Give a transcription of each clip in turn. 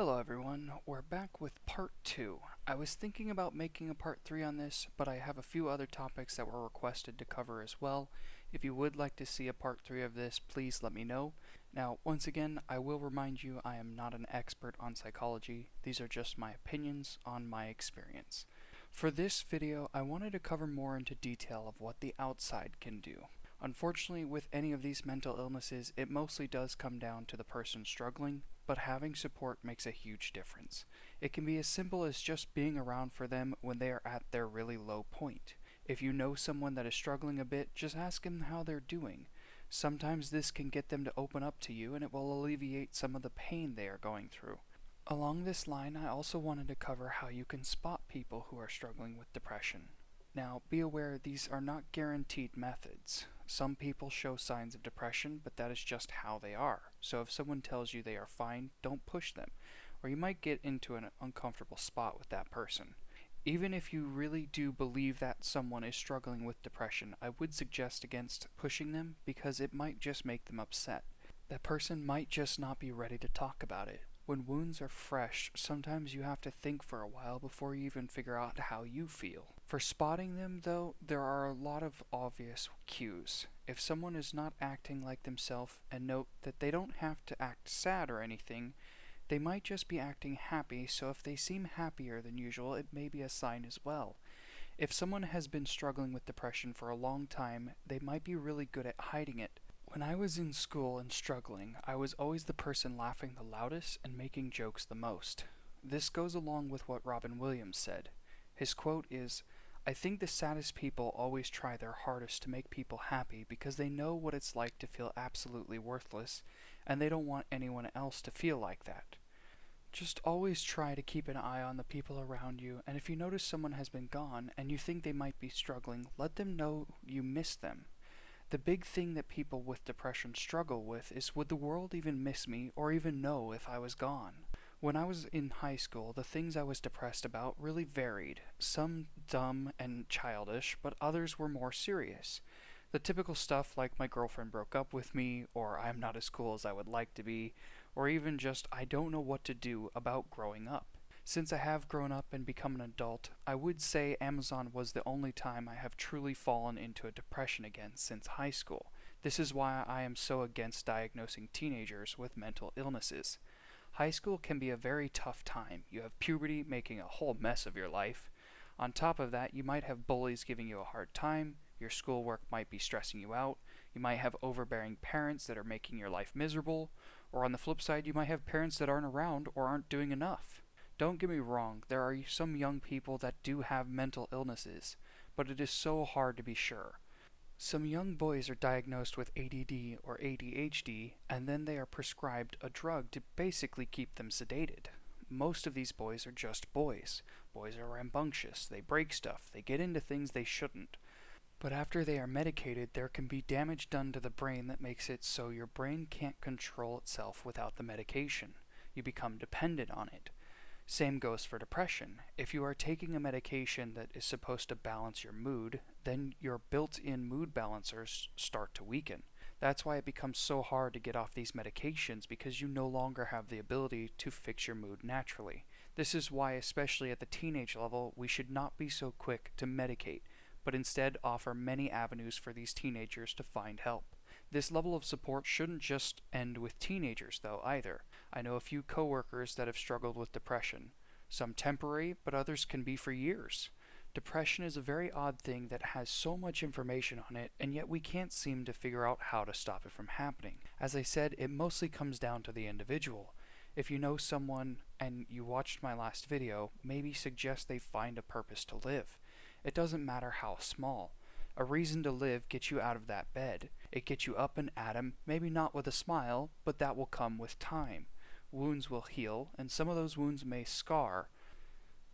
Hello everyone, we're back with part 2. I was thinking about making a part 3 on this, but I have a few other topics that were requested to cover as well. If you would like to see a part 3 of this, please let me know. Now, once again, I will remind you I am not an expert on psychology. These are just my opinions on my experience. For this video, I wanted to cover more into detail of what the outside can do. Unfortunately, with any of these mental illnesses, it mostly does come down to the person struggling, but having support makes a huge difference. It can be as simple as just being around for them when they are at their really low point. If you know someone that is struggling a bit, just ask them how they're doing. Sometimes this can get them to open up to you and it will alleviate some of the pain they are going through. Along this line, I also wanted to cover how you can spot people who are struggling with depression. Now, be aware these are not guaranteed methods. Some people show signs of depression, but that is just how they are. So if someone tells you they are fine, don't push them, or you might get into an uncomfortable spot with that person. Even if you really do believe that someone is struggling with depression, I would suggest against pushing them because it might just make them upset. That person might just not be ready to talk about it. When wounds are fresh, sometimes you have to think for a while before you even figure out how you feel. For spotting them, though, there are a lot of obvious cues. If someone is not acting like themselves, and note that they don't have to act sad or anything, they might just be acting happy, so if they seem happier than usual, it may be a sign as well. If someone has been struggling with depression for a long time, they might be really good at hiding it. When I was in school and struggling, I was always the person laughing the loudest and making jokes the most. This goes along with what Robin Williams said. His quote is, "I think the saddest people always try their hardest to make people happy because they know what it's like to feel absolutely worthless, and they don't want anyone else to feel like that." Just always try to keep an eye on the people around you, and if you notice someone has been gone and you think they might be struggling, let them know you miss them. The big thing that people with depression struggle with is, would the world even miss me or even know if I was gone? When I was in high school, the things I was depressed about really varied. Some dumb and childish, but others were more serious. The typical stuff like my girlfriend broke up with me, or I'm not as cool as I would like to be, or even just I don't know what to do about growing up. Since I have grown up and become an adult, I would say Amazon was the only time I have truly fallen into a depression again since high school. This is why I am so against diagnosing teenagers with mental illnesses. High school can be a very tough time. You have puberty making a whole mess of your life. On top of that, you might have bullies giving you a hard time, your schoolwork might be stressing you out, you might have overbearing parents that are making your life miserable, or on the flip side, you might have parents that aren't around or aren't doing enough. Don't get me wrong, there are some young people that do have mental illnesses, but it is so hard to be sure. Some young boys are diagnosed with ADD or ADHD, and then they are prescribed a drug to basically keep them sedated. Most of these boys are just boys. Boys are rambunctious, they break stuff, they get into things they shouldn't. But after they are medicated, there can be damage done to the brain that makes it so your brain can't control itself without the medication. You become dependent on it. Same goes for depression. If you are taking a medication that is supposed to balance your mood, then your built-in mood balancers start to weaken. That's why it becomes so hard to get off these medications, because you no longer have the ability to fix your mood naturally. This is why, especially at the teenage level, we should not be so quick to medicate, but instead offer many avenues for these teenagers to find help. This level of support shouldn't just end with teenagers, though, either. I know a few coworkers that have struggled with depression. Some temporary, but others can be for years. Depression is a very odd thing that has so much information on it, and yet we can't seem to figure out how to stop it from happening. As I said, it mostly comes down to the individual. If you know someone and you watched my last video, maybe suggest they find a purpose to live. It doesn't matter how small. A reason to live gets you out of that bed. It gets you up and at 'em, maybe not with a smile, but that will come with time. Wounds will heal, and some of those wounds may scar.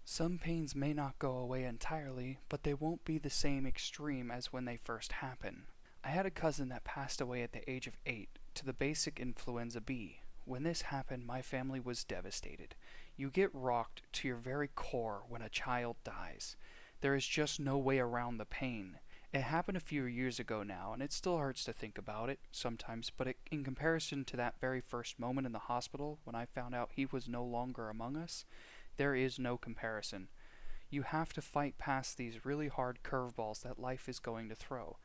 Some pains may not go away entirely, but they won't be the same extreme as when they first happen. I had a cousin that passed away at the age of 8 to the basic influenza B. When this happened, my family was devastated. You get rocked to your very core when a child dies. There is just no way around the pain. It happened a few years ago now, and it still hurts to think about it sometimes, but in comparison to that very first moment in the hospital when I found out he was no longer among us, there is no comparison. You have to fight past these really hard curveballs that life is going to throw.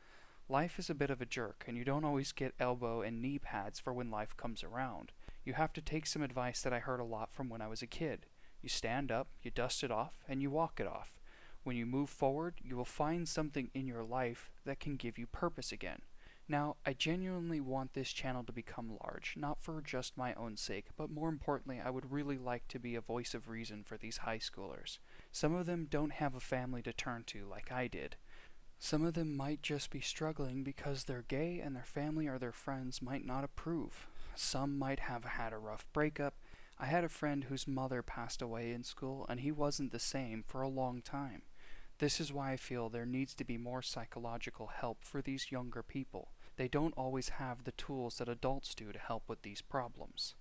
Life is a bit of a jerk, and you don't always get elbow and knee pads for when life comes around. You have to take some advice that I heard a lot from when I was a kid. You stand up, you dust it off, and you walk it off. When you move forward, you will find something in your life that can give you purpose again. Now, I genuinely want this channel to become large, not for just my own sake, but more importantly, I would really like to be a voice of reason for these high schoolers. Some of them don't have a family to turn to like I did. Some of them might just be struggling because they're gay and their family or their friends might not approve. Some might have had a rough breakup. I had a friend whose mother passed away in school, and he wasn't the same for a long time. This is why I feel there needs to be more psychological help for these younger people. They don't always have the tools that adults do to help with these problems.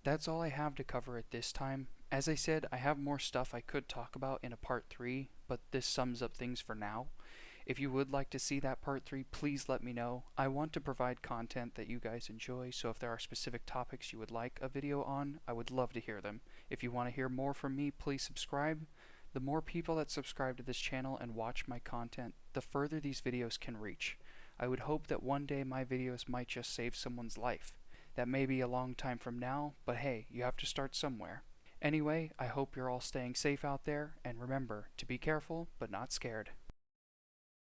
That's all I have to cover at this time. As I said, I have more stuff I could talk about in a part 3, but this sums up things for now. If you would like to see that part 3, please let me know. I want to provide content that you guys enjoy, so if there are specific topics you would like a video on, I would love to hear them. If you want to hear more from me, please subscribe. The more people that subscribe to this channel and watch my content, the further these videos can reach. I would hope that one day my videos might just save someone's life. That may be a long time from now, but hey, you have to start somewhere. Anyway, I hope you're all staying safe out there, and remember to be careful, but not scared.